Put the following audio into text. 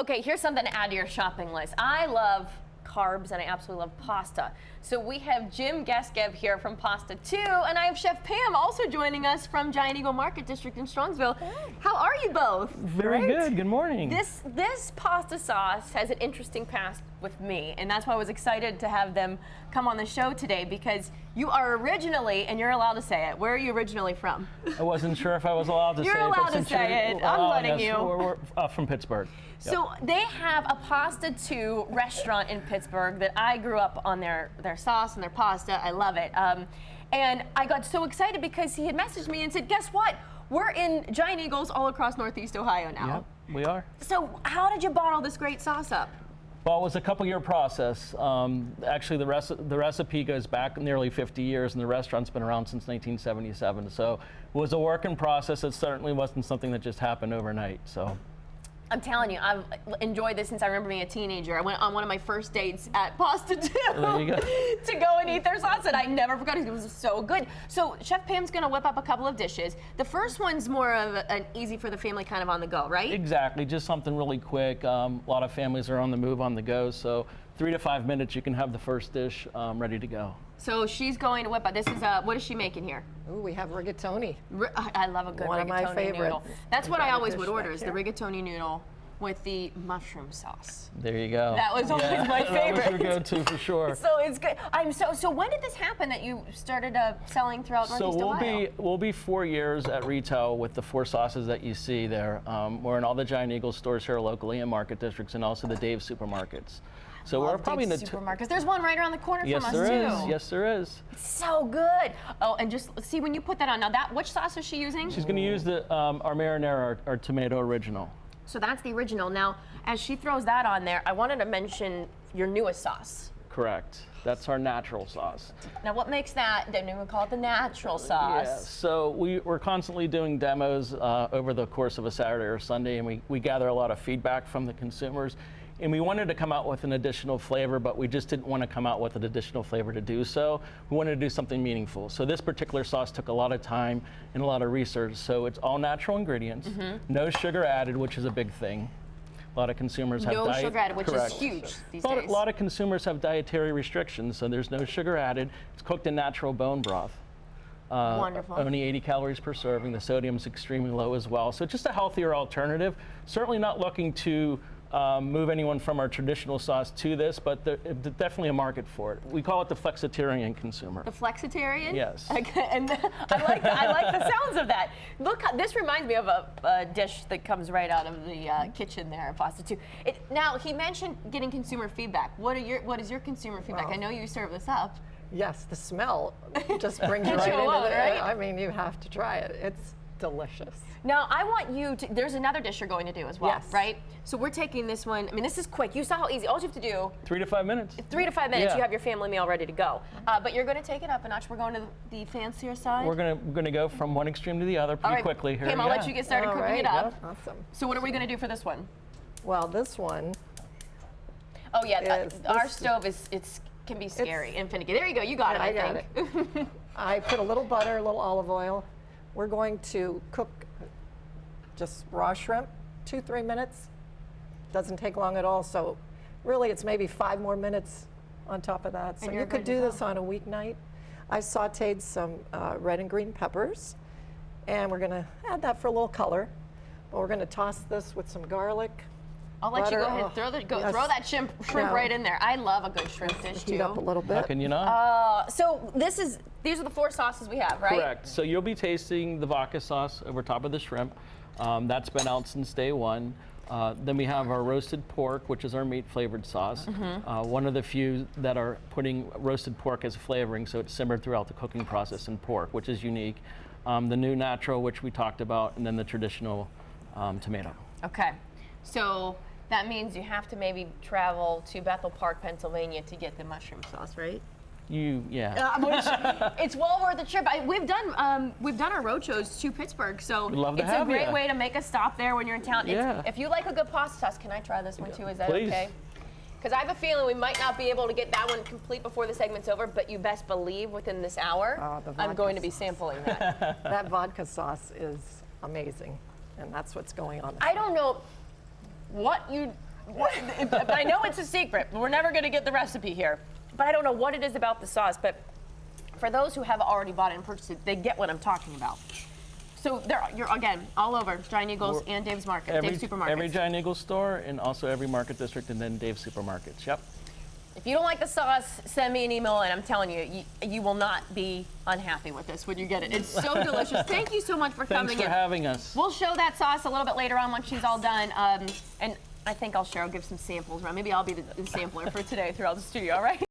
Okay, here's something to add to your shopping list. I love carbs and I absolutely love pasta. So we have Jim Geskev here from Pasta 2, and I have Chef Pam also joining us from Giant Eagle Market District in Strongsville. How are you both? Very good. Good morning. This pasta sauce has an interesting past with me, and that's why I was excited to have them come on the show today, because you are originally, and you're allowed to say it, where are you originally from? I wasn't sure if I was allowed to say it. You're allowed to say it. I'm letting you. We're from Pittsburgh. So they have a Pasta 2 restaurant in Pittsburgh that I grew up on their sauce and their pasta. I love it. And I got so excited because he had messaged me and said, guess what? We're in Giant Eagles all across Northeast Ohio now. Yep, we are. So how did you bottle this great sauce up? Well, it was a couple-year process. Actually, the recipe goes back nearly 50 years, and the restaurant's been around since 1977. So it was a work in process. It certainly wasn't something that just happened overnight. So. I'm telling you, I've enjoyed this since I remember being a teenager. I went on one of my first dates at Pasta 2 there you go. to go and eat their sauce, and I never forgot it. It was so good. So Chef Pam's going to whip up a couple of dishes. The first one's more of an easy for the family, kind of on the go, right? Exactly, just something really quick. A lot of families are on the move, on the go, so 3 to 5 minutes you can have the first dish ready to go. So she's going to whip up. This is what is she making here? Ooh, we have rigatoni. I love a good One rigatoni of my favorites. noodle. That's what I always would order, is the rigatoni noodle with the mushroom sauce. There you go. That was always my favorite. That was your go-to for sure. So it's good. So when did this happen that you started selling throughout Northeast Ohio? We'll be 4 years at retail with the 4 sauces that you see there. We're in all the Giant Eagle stores here locally in market districts, and also the Dave supermarkets. So we're probably in the supermarkets. There's one right around the corner yes, from us there too. is. Yes, there is. It's so good. Oh, and just see when you put that on. Now which sauce is she using? She's going to use our marinara, our tomato original. So that's the original. Now, as she throws that on there, I wanted to mention your newest sauce. Correct. That's our natural sauce. Now, what makes that? Then we would call it the natural sauce. Yeah. So we're constantly doing demos over the course of a Saturday or Sunday, and we gather a lot of feedback from the consumers. And we wanted to come out with an additional flavor, but we just didn't want to come out with an additional flavor to do so. We wanted to do something meaningful. So this particular sauce took a lot of time and a lot of research. So it's all natural ingredients, no sugar added, which is a big thing. A lot of consumers have no sugar added, which correct. is huge these days. A lot of consumers have dietary restrictions, so there's no sugar added. It's cooked in natural bone broth. Wonderful. Only 80 calories per serving. The sodium's extremely low as well. So just a healthier alternative. Certainly not looking to move anyone from our traditional sauce to this, but there's definitely a market for it. We call it the flexitarian consumer. The flexitarian? Yes. And I like the sounds of that. Look, this reminds me of a dish that comes right out of the kitchen there at Pasta 2. Now, he mentioned getting consumer feedback. What is your consumer feedback? Well, I know you serve this up. Yes, the smell just brings you right into it. Right? I mean, you have to try it. It's delicious. Now, I want you to, there's another dish you're going to do as well, yes. right? So we're taking this one, I mean, this is quick. You saw how easy, all you have to do. 3 to 5 minutes. 3 to 5 minutes, yeah. You have your family meal ready to go. But you're going to take it up a notch. We're going to the fancier side. We're going to go from one extreme to the other pretty quickly here. Pam, I'll let you get started cooking it up. Yeah. Awesome. So what are we going to do for this one? Well, this one. Oh yeah, our stove can be scary and finicky. There you go, you got it, I think. Got it. I put a little butter, a little olive oil. We're going to cook just raw shrimp, 2-3 minutes. Doesn't take long at all, so really it's maybe 5 more minutes on top of that. So you could do this on a weeknight. I sauteed some red and green peppers, and we're gonna add that for a little color. But we're gonna toss this with some garlic. I'll let you go ahead and throw that shrimp right in there. I love a good shrimp dish too. Heat up a little bit. How can you not? So these are the 4 sauces we have, right? Correct. So you'll be tasting the vodka sauce over top of the shrimp. That's been out since day one. Then we have our roasted pork, which is our meat flavored sauce. One of the few that are putting roasted pork as flavoring, so it's simmered throughout the cooking process in pork, which is unique. The new natural, which we talked about, and then the traditional tomato. Okay. So that means you have to maybe travel to Bethel Park, Pennsylvania to get the mushroom sauce, right? Yeah. It's well worth the trip. We've done our road shows to Pittsburgh, so it's a great way to make a stop there when you're in town. Yeah. If you like a good pasta sauce, can I try this one too? Is that Please. okay? Because I have a feeling we might not be able to get that one complete before the segment's over, but you best believe within this hour, I'm going to be sampling that. That vodka sauce is amazing, and that's what's going on. I don't know what you I know it's a secret. We're never going to get the recipe here. But I don't know what it is about the sauce. But for those who have already bought it and purchased it, they get what I'm talking about. So you're again all over Giant Eagles and Dave's Market, Dave's Supermarkets. Every Giant Eagle store and also every Market District and then Dave's Supermarkets. Yep. If you don't like the sauce, send me an email, and I'm telling you, you will not be unhappy with this when you get it. It's so delicious. Thank you so much for coming in. Thanks for having us. We'll show that sauce a little bit later on once she's all done. And I think I'll give some samples around. Maybe I'll be the sampler for today throughout the studio, all right?